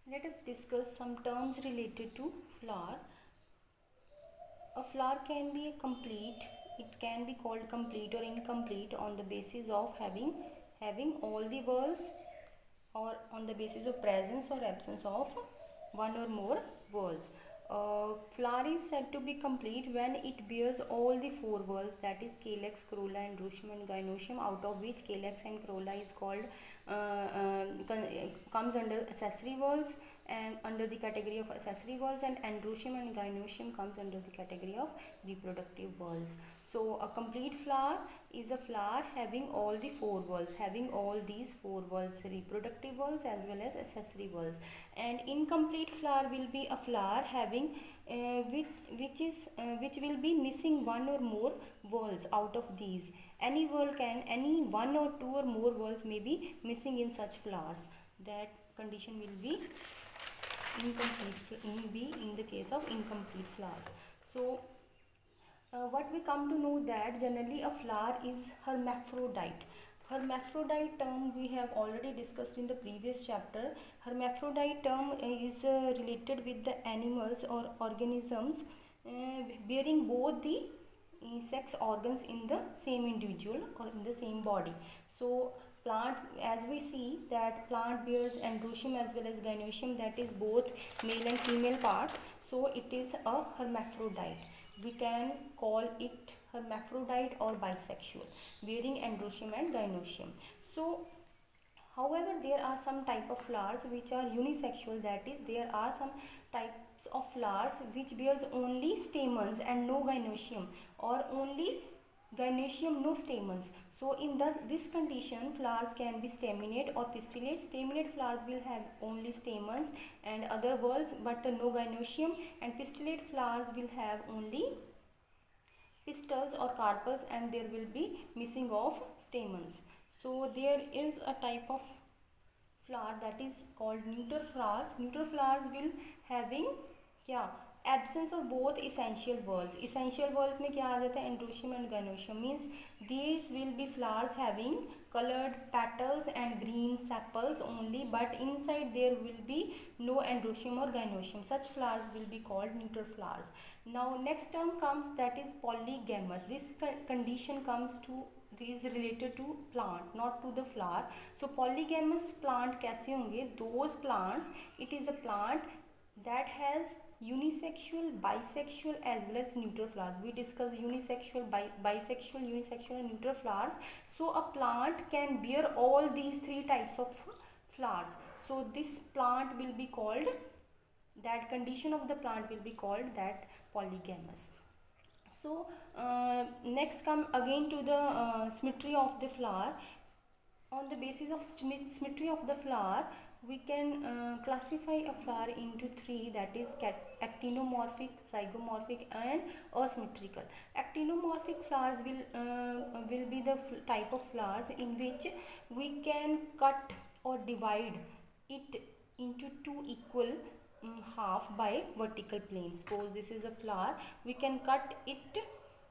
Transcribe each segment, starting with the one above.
Let us discuss some terms related to flower. A flower can be complete, it can be called complete or incomplete on the basis of having all the whorls, or on the basis of presence or absence of one or more whorls. Flower is said to be complete when it bears all the four whorls, that is calyx, corolla, androecium and gynoecium, out of which calyx and corolla is called comes under accessory whorls, and under the category of accessory whorls, and androecium and gynoecium comes under the category of reproductive whorls. So a complete flower is a flower having all the four whorls, having all these four whorls, reproductive whorls as well as accessory whorls. And incomplete flower will be a flower having which will be missing one or more whorls out of these. Any one or two or more whorls may be missing in such flowers. That condition will be incomplete, in the case of incomplete flowers. So what we come to know that generally a flower is hermaphrodite. Hermaphrodite term we have already discussed in the previous chapter. Hermaphrodite term is related with the animals or organisms bearing both the sex organs in the same individual or in the same body. So plant, as we see that plant bears androecium as well as gynoecium, that is both male and female parts, so it is a hermaphrodite. We can call it hermaphrodite or bisexual, bearing androecium and gynoecium. So however, there are some type of flowers which are unisexual, that is there are some types of flowers which bears only stamens and no gynoecium, or only gynoecium no stamens. So in this condition flowers can be staminate or pistillate. Staminate flowers will have only stamens and other whorls but no gynoecium, and pistillate flowers will have only pistils or carpels and there will be missing of stamens. So there is a type of flower that is called neuter flowers. Neuter flowers will having absence of both essential whorls. Essential whorls में क्या आ जाता है, androecium and gynoecium, means these will be flowers having colored petals and green sepals only, but inside there will be no androecium or gynoecium. Such flowers will be called neuter flowers. Now next term comes, that is polygamous. This condition is related to plant, not to the flower. So polygamous plant कैसे होंगे? Those plants, it is a plant that has unisexual, bisexual as well as neuter flowers. We discussed unisexual, bisexual and neuter flowers. So a plant can bear all these three types of flowers. So this plant will be called, that condition of the plant will be called that polygamous. So next come again to the symmetry of the flower. On the basis of symmetry of the flower, we can classify a flower into three, that is actinomorphic, zygomorphic and asymmetrical. Actinomorphic flowers will be the type of flowers in which we can cut or divide it into two equal half by vertical plane. Suppose this is a flower, we can cut it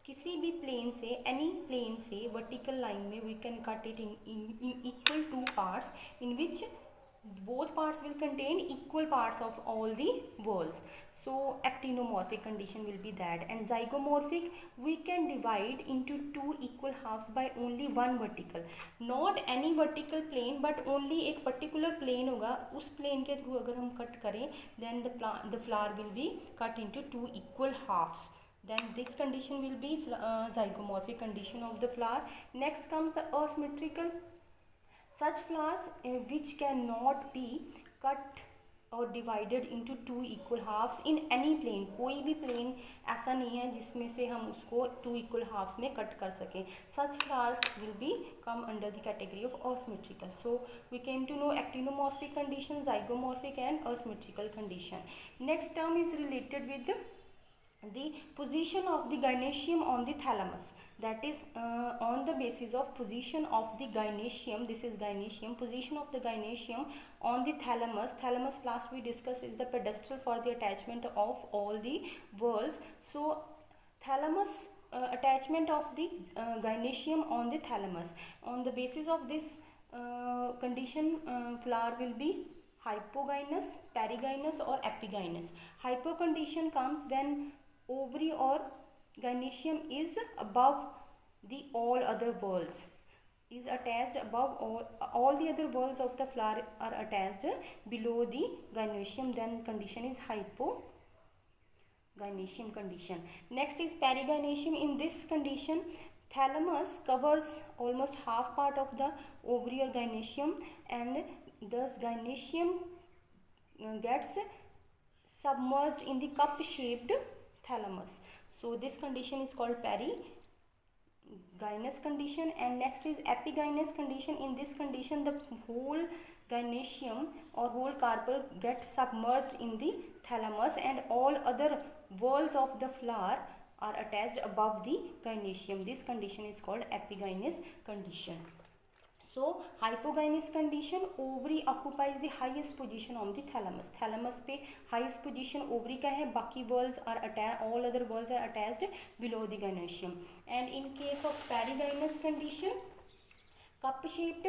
किसी भी plane से, any plane से vertical line में we can cut it in equal two parts, in which both parts will contain equal parts of all the whorls. So actinomorphic condition will be that. And zygomorphic, we can divide into two equal halves by only one vertical, not any vertical plane but only एक particular plane होगा, उस plane के through अगर हम cut करें, then the flower will be cut into two equal halves. Then this condition will be zygomorphic condition of the flower. Next comes the asymmetrical. Such flowers which cannot be cut और divided into two equal halves in any plane. कोई भी plane ऐसा नहीं है जिसमें से हम उसको two equal halves में cut कर सकें. Such flowers will be come under the category of asymmetrical. So we came to know actinomorphic condition, zygomorphic and asymmetrical condition. Next term is related with the position of the gynoecium on the thalamus. That is on the basis of position of the gynoecium, this is gynoecium, position of the gynoecium on the thalamus. Thalamus, last we discussed, is the pedestal for the attachment of all the whorls. So thalamus, attachment of the gynoecium on the thalamus. On the basis of this condition, flower will be hypogynous, perigynous or epigynous. Hypo condition comes when ovary or gynoecium is above the all other whorls, is attached above all the other whorls of the flower are attached below the gynoecium, then condition is hypogynoecium condition. Next is perigynoecium. In this condition, thalamus covers almost half part of the ovary or gynoecium, and thus gynoecium gets submerged in the cup shaped thalamus. So this condition is called perigynous condition. And next is epigynous condition. In this condition, the whole gynoecium or whole carpel gets submerged in the thalamus, and all other whorls of the flower are attached above the gynoecium. This condition is called epigynous condition. So hypogynous condition, ovary occupies the highest position on the thalamus. Thalamus पे highest position ovary का है, बाकी whorls are attached, all other whorls are attached below the gynoecium. And in case of perigynous condition, cup shaped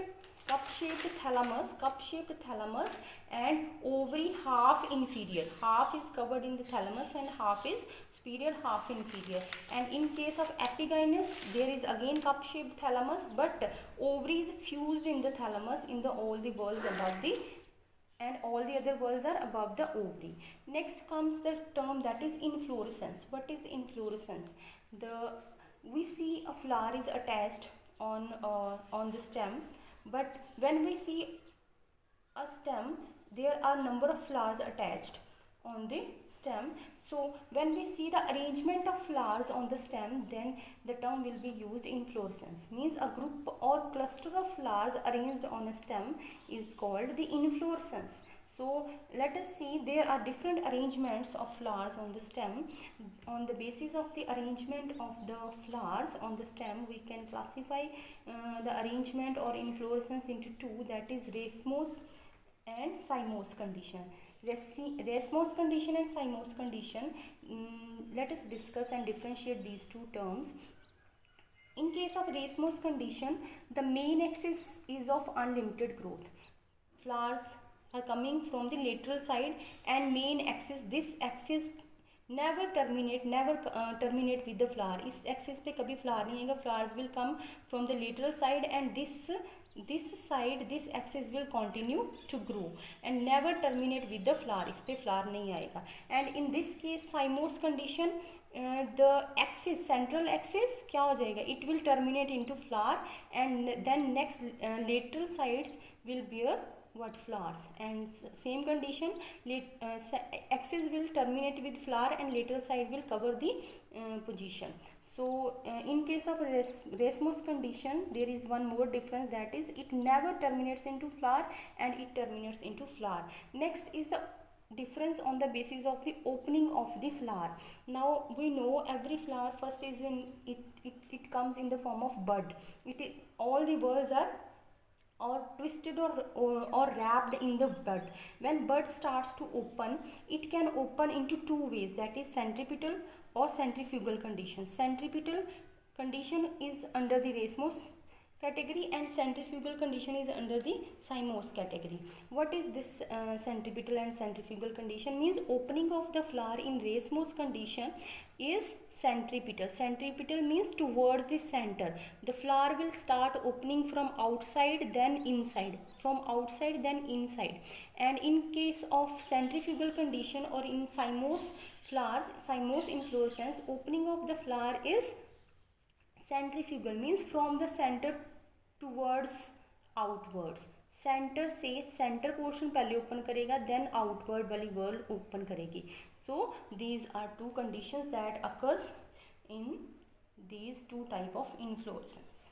thalamus and ovary half inferior, half is covered in the thalamus and half is superior, half inferior. And in case of epigynous, there is again cup shaped thalamus, but ovary is fused in the thalamus in the all the whorls above the, and all the other whorls are above the ovary. Next comes the term that is inflorescence. What is inflorescence? We see a flower is attached on the stem, but when we see a stem, there are number of flowers attached on the stem. So when we see the arrangement of flowers on the stem, then the term will be used inflorescence. Means a group or cluster of flowers arranged on a stem is called the inflorescence. So let us see, there are different arrangements of flowers on the stem. On the basis of the arrangement of the flowers on the stem, we can classify the arrangement or inflorescence into two, that is racemose and cymose condition. Racemose condition and cymose condition, let us discuss and differentiate these two terms. In case of racemose condition, the main axis is of unlimited growth. Flowers are coming from the lateral side and main axis, this axis never terminate with the flower. इस axis पे कभी flower नहीं आएगा. Flowers will come from the lateral side, and this axis will continue to grow and never terminate with the flower. इस पे flower नहीं आएगा. And in this case, cymose condition, the axis, central axis क्या हो जाएगा? It will terminate into flower, and then next lateral sides will bear what? Flowers. And same condition, axis will terminate with flower and lateral side will cover the position. So in case of racemose condition, there is one more difference, that is it never terminates into flower and it terminates into flower. Next is the difference on the basis of the opening of the flower. Now we know every flower first is in it comes in the form of bud. All the whorls are twisted or wrapped in the bud. When bud starts to open, it can open into two ways, that is centripetal or centrifugal condition. Centripetal condition is under the racemose category and centrifugal condition is under the cymose category. What is this centripetal and centrifugal condition? Means opening of the flower in racemose condition is centripetal. Centripetal means towards the center. The flower will start opening from outside then inside, from outside then inside. And in case of centrifugal condition or in cymose flowers, cymose inflorescence, opening of the flower is centrifugal, means from the center towards outwards. Centre से centre portion पहले open करेगा, then outward वाली world open करेगी. So these are two conditions that occurs in these two type of inflorescence.